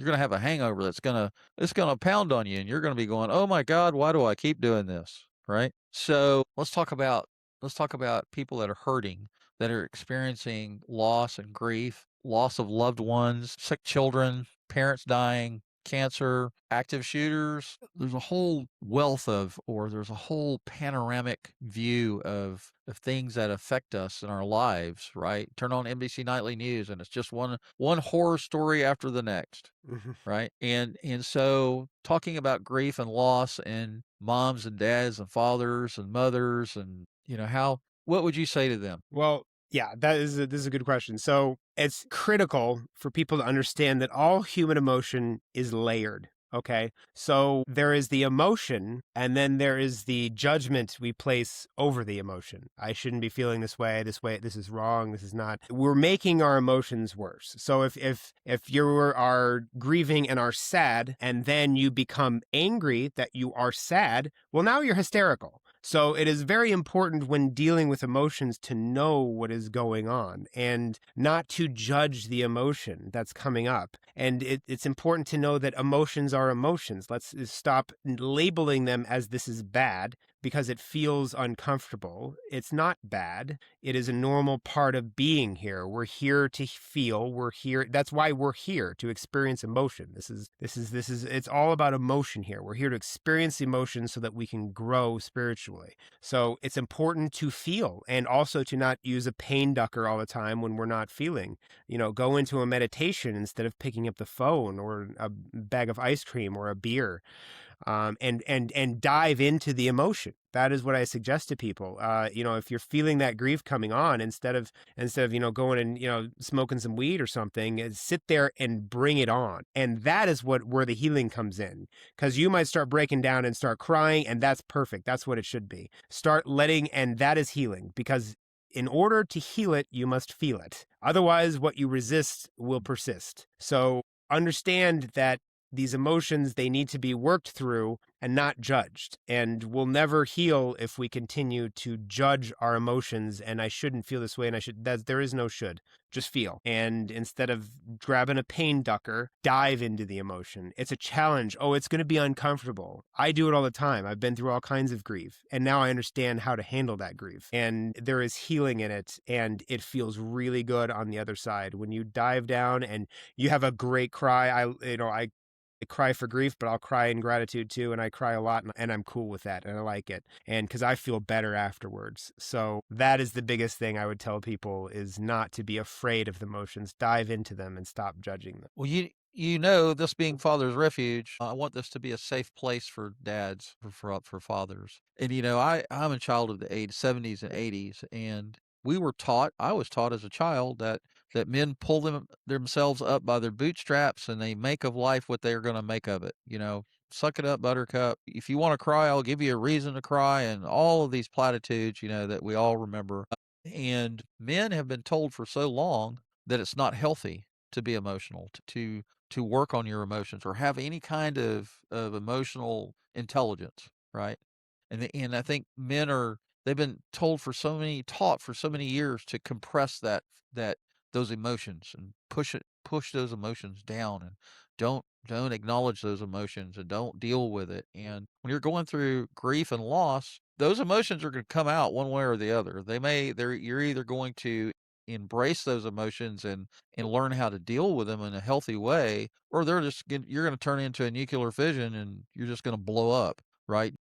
going to have a hangover it's going to pound on you, and you're going to be going, "Oh my God, why do I keep doing this?" Right? So let's talk about people that are hurting, that are experiencing loss and grief, loss of loved ones, sick children, parents dying, cancer, active shooters. There's a whole wealth of, or there's a whole panoramic view of things that affect us in our lives, right? Turn on NBC Nightly News and it's just one horror story after the next, Mhm. right? And so talking about grief and loss and moms and dads and fathers and mothers and how what would you say to them? Well, yeah, this is a good question. So it's critical for people to understand that all human emotion is layered. Okay. So there is the emotion, and then there is the judgment we place over the emotion. I shouldn't be feeling this way, this is wrong, this is not. We're making our emotions worse. So if you are grieving and are sad, and then you become angry that you are sad, well, now you're hysterical. So it is very important when dealing with emotions to know what is going on and not to judge the emotion that's coming up. And it's important to know that emotions are emotions. Let's stop labeling them as this is bad because it feels uncomfortable. It's not bad. It is a normal part of being here. We're here to feel. We're here. That's why we're here, to experience emotion. It's all about emotion here. We're here to experience emotion so that we can grow spiritually. So it's important to feel, and also to not use a pain ducker all the time when we're not feeling. Go into a meditation instead of picking up the phone or a bag of ice cream or a beer, and dive into the emotion. That is what I suggest to people. If you're feeling that grief coming on, instead of going and smoking some weed or something, sit there and bring it on. And that is where the healing comes in, because you might start breaking down and start crying, and that's perfect. That's what it should be. Start letting, and that is healing, because in order to heal it, you must feel it. Otherwise, what you resist will persist. So understand that these emotions, they need to be worked through and not judged. And we'll never heal if we continue to judge our emotions. And I shouldn't feel this way. And there is no should. Just feel. And instead of grabbing a pain ducker, dive into the emotion. It's a challenge. Oh, it's going to be uncomfortable. I do it all the time. I've been through all kinds of grief. And now I understand how to handle that grief. And there is healing in it. And it feels really good on the other side. When you dive down and you have a great cry, I cry for grief, but I'll cry in gratitude too. And I cry a lot, and I'm cool with that. And I like it. And because I feel better afterwards. So that is the biggest thing I would tell people, is not to be afraid of the emotions. Dive into them and stop judging them. Well, this being Father's Refuge, I want this to be a safe place for dads, for fathers. And I'm a child of the 80s, 70s and 80s, and I was taught as a child that men pull themselves up by their bootstraps and they make of life what they're going to make of it. Suck it up, buttercup. If you want to cry, I'll give you a reason to cry, and all of these platitudes, that we all remember. And men have been told for so long that it's not healthy to be emotional, to work on your emotions or have any kind of emotional intelligence, right? And I think they've been taught for so many years to compress that those emotions and push those emotions down, and don't acknowledge those emotions and don't deal with it. And when you're going through grief and loss, those emotions are going to come out one way or the other. You're either going to embrace those emotions and learn how to deal with them in a healthy way, or you're going to turn into a nuclear fission and you're just going to blow up, right?